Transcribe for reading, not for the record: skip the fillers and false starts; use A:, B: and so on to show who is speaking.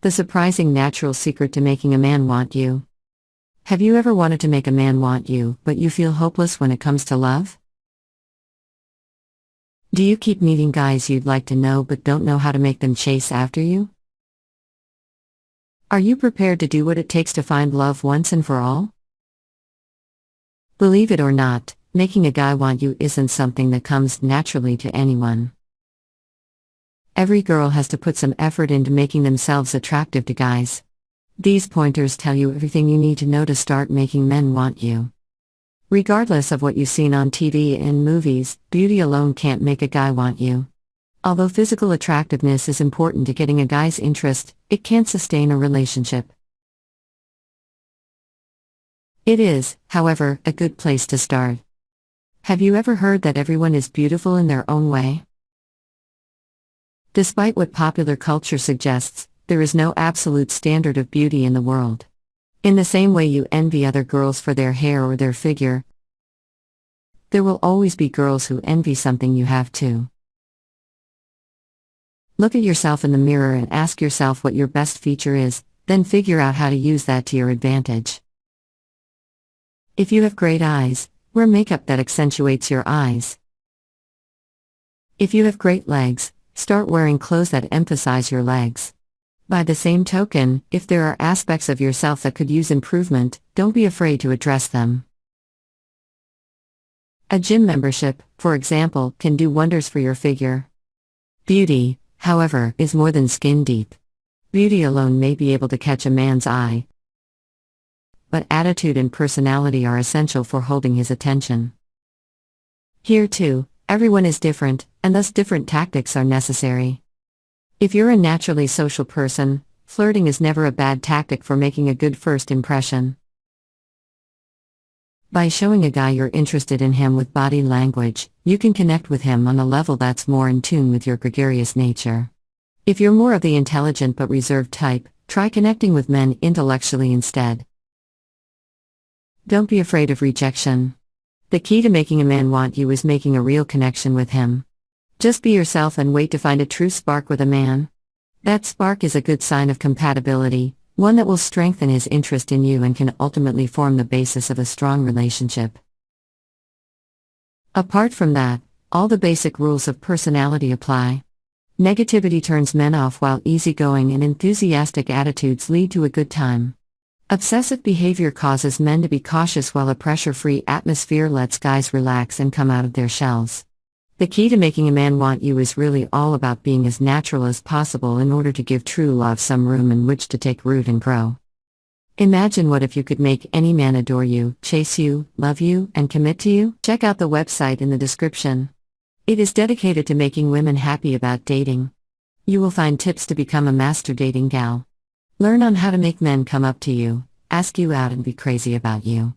A: The surprising natural secret to making a man want you. Have you ever wanted to make a man want you, but you feel hopeless when it comes to love? Do you keep meeting guys you'd like to know but don't know how to make them chase after you? Are you prepared to do what it takes to find love once and for all? Believe it or not, making a guy want you isn't something that comes naturally to anyone. Every girl has to put some effort into making themselves attractive to guys. These pointers tell you everything you need to know to start making men want you. Regardless of what you've seen on TV and movies, beauty alone can't make a guy want you. Although physical attractiveness is important to getting a guy's interest, it can't sustain a relationship. It is, however, a good place to start. Have you ever heard that everyone is beautiful in their own way? Despite what popular culture suggests, there is no absolute standard of beauty in the world. In the same way you envy other girls for their hair or their figure, there will always be girls who envy something you have too. Look at yourself in the mirror and ask yourself what your best feature is, then figure out how to use that to your advantage. If you have great eyes, wear makeup that accentuates your eyes. If you have great legs, start wearing clothes that emphasize your legs. By the same token, if there are aspects of yourself that could use improvement, don't be afraid to address them. A gym membership, for example, can do wonders for your figure. Beauty, however, is more than skin deep. Beauty alone may be able to catch a man's eye, but attitude and personality are essential for holding his attention. Here too, everyone is different, and thus different tactics are necessary. If you're a naturally social person, flirting is never a bad tactic for making a good first impression. By showing a guy you're interested in him with body language, you can connect with him on a level that's more in tune with your gregarious nature. If you're more of the intelligent but reserved type, try connecting with men intellectually instead. Don't be afraid of rejection. The key to making a man want you is making a real connection with him. Just be yourself and wait to find a true spark with a man. That spark is a good sign of compatibility, one that will strengthen his interest in you and can ultimately form the basis of a strong relationship. Apart from that, all the basic rules of personality apply. Negativity turns men off while easygoing and enthusiastic attitudes lead to a good time. Obsessive behavior causes men to be cautious while a pressure-free atmosphere lets guys relax and come out of their shells. The key to making a man want you is really all about being as natural as possible in order to give true love some room in which to take root and grow. Imagine what if you could make any man adore you, chase you, love you, and commit to you? Check out the website in the description. It is dedicated to making women happy about dating. You will find tips to become a master dating gal. Learn on how to make men come up to you, ask you out and be crazy about you.